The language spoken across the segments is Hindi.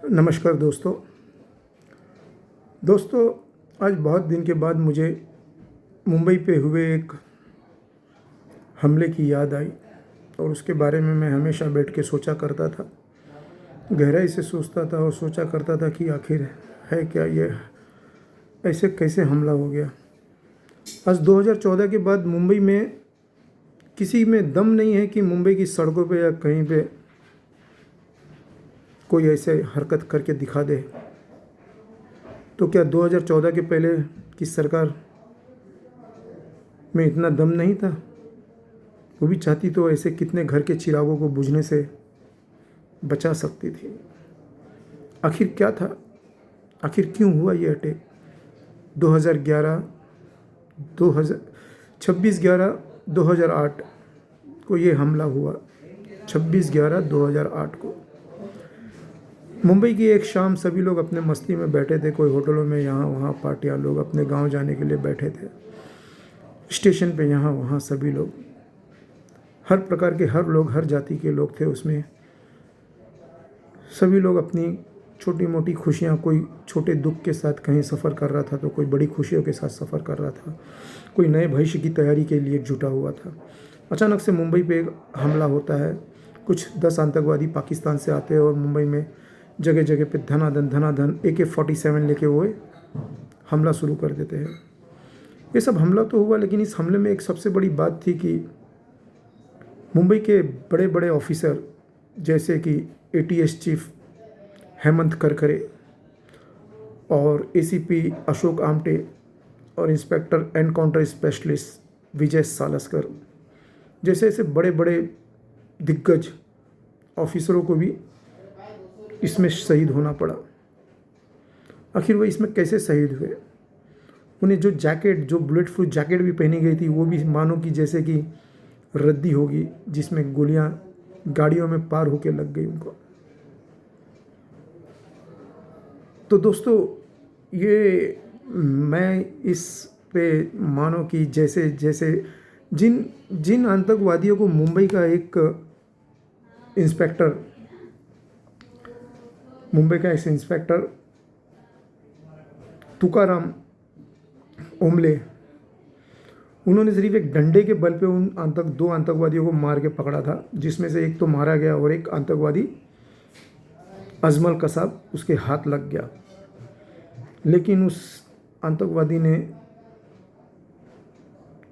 नमस्कार दोस्तों आज बहुत दिन के बाद मुझे मुंबई पे हुए एक हमले की याद आई और उसके बारे में मैं हमेशा बैठ के सोचा करता था, गहराई से सोचता था और सोचा करता था कि आखिर है क्या ये, ऐसे कैसे हमला हो गया। आज 2014 के बाद मुंबई में किसी में दम नहीं है कि मुंबई की सड़कों पे या कहीं पे कोई ऐसे हरकत करके दिखा दे। तो क्या 2014 के पहले की सरकार में इतना दम नहीं था? वो भी चाहती तो ऐसे कितने घर के चिरागों को बुझने से बचा सकती थी। आखिर क्या था, आखिर क्यों हुआ ये अटैक? 26/11/2008 को ये हमला हुआ। 26/11/2008 को मुंबई की एक शाम सभी लोग अपने मस्ती में बैठे थे। कोई होटलों में यहाँ वहाँ पार्टियाँ, लोग अपने गांव जाने के लिए बैठे थे। स्टेशन पे यहाँ वहाँ सभी लोग, हर प्रकार के हर लोग, हर जाति के लोग थे उसमें। सभी लोग अपनी छोटी मोटी खुशियाँ, कोई छोटे दुख के साथ कहीं सफ़र कर रहा था तो कोई बड़ी खुशियों के साथ सफ़र कर रहा था। कोई नए भविष्य की तैयारी के लिए जुटा हुआ था। अचानक से मुंबई पे एक हमला होता है। कुछ 10 आतंकवादी पाकिस्तान से आते हैं और मुंबई में जगह जगह पे धनाधन AK-47 लेके वो हमला शुरू कर देते हैं। ये सब हमला तो हुआ, लेकिन इस हमले में एक सबसे बड़ी बात थी कि मुंबई के बड़े बड़े ऑफिसर जैसे कि ATS चीफ हेमंत करकरे और ACP अशोक आमटे और इंस्पेक्टर एनकाउंटर स्पेशलिस्ट विजय सालस्कर जैसे ऐसे बड़े बड़े दिग्गज ऑफिसरों को भी इसमें शहीद होना पड़ा। आखिर वो इसमें कैसे शहीद हुए? उन्हें जो जैकेट, जो बुलेट प्रूफ जैकेट भी पहनी गई थी, वो भी मानो कि जैसे कि रद्दी होगी, जिसमें गोलियां गाड़ियों में पार होके लग गई उनको। तो दोस्तों, ये मैं इस पे मानो कि जैसे जैसे जिन आतंकवादियों को मुंबई का एक इंस्पेक्टर तुकाराम ओमले, उन्होंने सिर्फ एक डंडे के बल पे उन दो आतंकवादियों को मार के पकड़ा था, जिसमें से एक तो मारा गया और एक आतंकवादी अजमल कसाब उसके हाथ लग गया। लेकिन उस आतंकवादी ने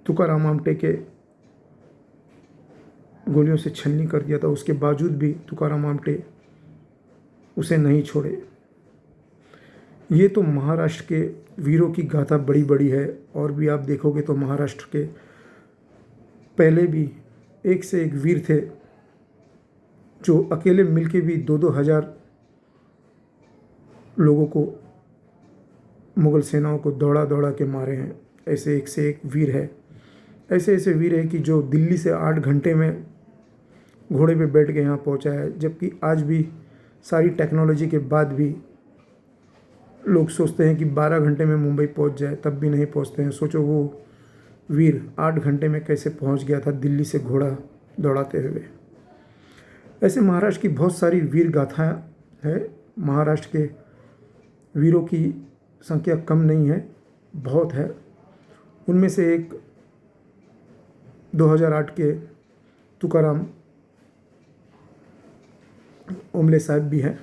तुकाराम आमटे के गोलियों से छलनी कर दिया था। उसके बावजूद भी तुकाराम आमटे उसे नहीं छोड़े। ये तो महाराष्ट्र के वीरों की गाथा बड़ी बड़ी है, और भी आप देखोगे तो महाराष्ट्र के पहले भी एक से एक वीर थे जो अकेले मिलके भी 2-2 हज़ार लोगों को, मुग़ल सेनाओं को दौड़ा दौड़ा के मारे हैं। ऐसे एक से एक वीर है। ऐसे ऐसे वीर है कि जो दिल्ली से 8 घंटे में घोड़े पे बैठ के यहाँ पहुँचा है, जबकि आज भी सारी टेक्नोलॉजी के बाद भी लोग सोचते हैं कि 12 घंटे में मुंबई पहुँच जाए, तब भी नहीं पहुँचते हैं। सोचो वो वीर 8 घंटे में कैसे पहुँच गया था दिल्ली से घोड़ा दौड़ाते हुए। ऐसे महाराष्ट्र की बहुत सारी वीर गाथाएँ है। महाराष्ट्र के वीरों की संख्या कम नहीं है, बहुत है। उनमें से एक 2008 के तुकाराम ओमले साहब भी हैं।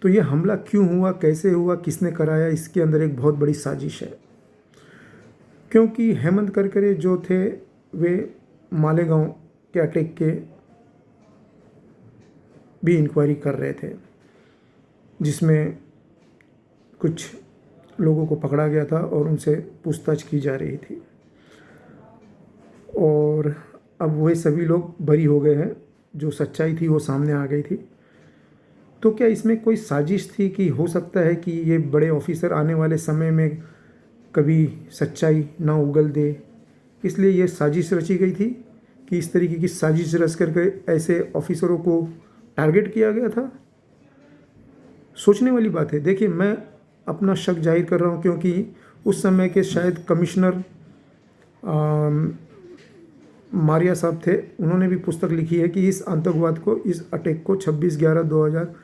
तो ये हमला क्यों हुआ, कैसे हुआ, किसने कराया, इसके अंदर एक बहुत बड़ी साजिश है। क्योंकि हेमंत करकरे जो थे वे मालेगांव के अटैक के भी इंक्वायरी कर रहे थे, जिसमें कुछ लोगों को पकड़ा गया था और उनसे पूछताछ की जा रही थी। और अब वही सभी लोग बरी हो गए हैं, जो सच्चाई थी वो सामने आ गई थी। तो क्या इसमें कोई साजिश थी कि हो सकता है कि ये बड़े ऑफिसर आने वाले समय में कभी सच्चाई ना उगल दे, इसलिए ये साजिश रची गई थी कि इस तरीके की साजिश रच करके ऐसे ऑफिसरों को टारगेट किया गया था? सोचने वाली बात है। देखिए, मैं अपना शक जाहिर कर रहा हूँ क्योंकि उस समय के शायद कमिश्नर मारिया साहब थे। उन्होंने भी पुस्तक लिखी है कि इस आतंकवाद को, इस अटैक को 26/11/2008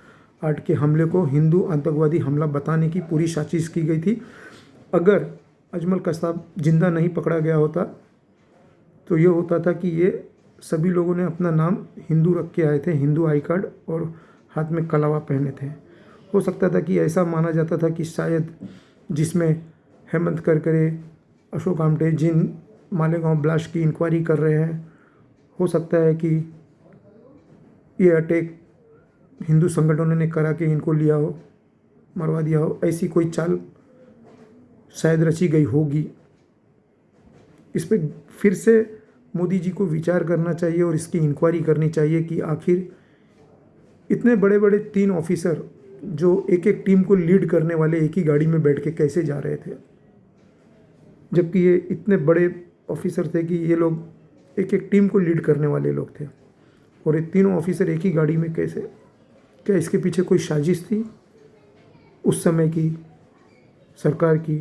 8 के हमले को हिंदू आतंकवादी हमला बताने की पूरी साजिश की गई थी। अगर अजमल कसाब जिंदा नहीं पकड़ा गया होता तो ये होता था कि ये सभी लोगों ने अपना नाम हिंदू रख के आए थे, हिंदू आई कार्ड और हाथ में कलावा पहने थे। हो सकता था कि ऐसा माना जाता था कि शायद जिसमें हेमंत करकरे, अशोक आमटे जिन मालेगांव ब्लास्ट की इंक्वायरी कर रहे हैं, हो सकता है कि ये अटैक हिंदू संगठनों ने करा के इनको लिया हो, मरवा दिया हो। ऐसी कोई चाल शायद रची गई होगी। इस पे फिर से मोदी जी को विचार करना चाहिए और इसकी इंक्वायरी करनी चाहिए कि आखिर इतने बड़े बड़े 3 ऑफिसर जो एक एक टीम को लीड करने वाले एक ही गाड़ी में बैठ के कैसे जा रहे थे, जबकि ये इतने बड़े ऑफिसर थे कि ये लोग एक एक टीम को लीड करने वाले लोग थे, और ये तीनों ऑफिसर एक ही गाड़ी में कैसे? क्या इसके पीछे कोई साजिश थी उस समय की सरकार की?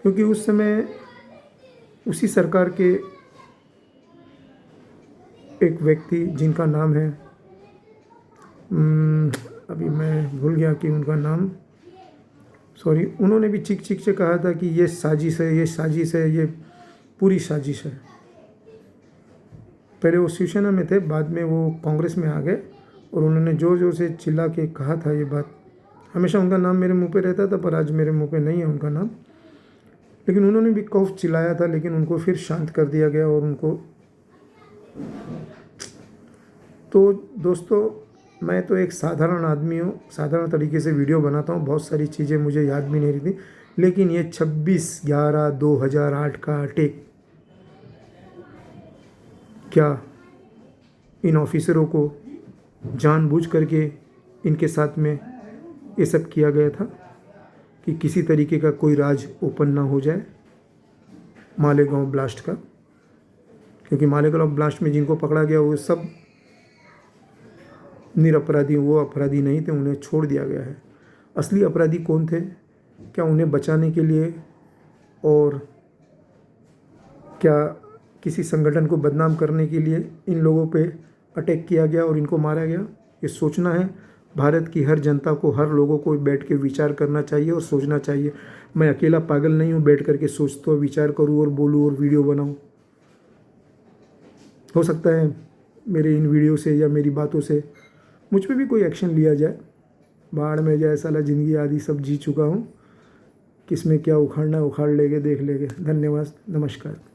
क्योंकि उस समय उसी सरकार के एक व्यक्ति जिनका नाम है, अभी मैं भूल गया कि उनका नाम, सॉरी, उन्होंने भी चीख चीख से कहा था कि ये साजिश है, ये साजिश है, ये पूरी साजिश है। पहले वो शिवसेना में थे, बाद में वो कांग्रेस में आ गए और उन्होंने जोर जोर से चिल्ला के कहा था ये बात। हमेशा उनका नाम मेरे मुंह पे रहता था, पर आज मेरे मुंह पे नहीं है उनका नाम। लेकिन उन्होंने भी खूब चिल्लाया था, लेकिन उनको फिर शांत कर दिया गया। और उनको तो दोस्तों, मैं तो एक साधारण आदमी हूँ, साधारण तरीके से वीडियो बनाता हूँ, बहुत सारी चीज़ें मुझे याद भी नहीं रहती। लेकिन ये 26/11/2008 का अटैक, क्या इन ऑफिसरों को जानबूझ करके इनके साथ में ये सब किया गया था कि किसी तरीके का कोई राज ओपन ना हो जाए मालेगांव ब्लास्ट का? क्योंकि मालेगांव ब्लास्ट में जिनको पकड़ा गया वो सब निरपराधी, वो अपराधी नहीं थे, उन्हें छोड़ दिया गया है। असली अपराधी कौन थे? क्या उन्हें बचाने के लिए और क्या किसी संगठन को बदनाम करने के लिए इन लोगों पे अटैक किया गया और इनको मारा गया? ये सोचना है भारत की हर जनता को, हर लोगों को बैठ के विचार करना चाहिए और सोचना चाहिए। मैं अकेला पागल नहीं हूँ बैठ करके सोचता, विचार करूँ और बोलूँ और वीडियो बनाऊँ। हो सकता है मेरे इन वीडियो से या मेरी बातों से मुझ पे भी कोई एक्शन लिया जाए। बाढ़ में जाए साला, ज़िंदगी आदि सब जी चुका हूँ, किसमें क्या उखाड़ना उखाड़ लेंगे, देख लेंगे। धन्यवाद, नमस्कार।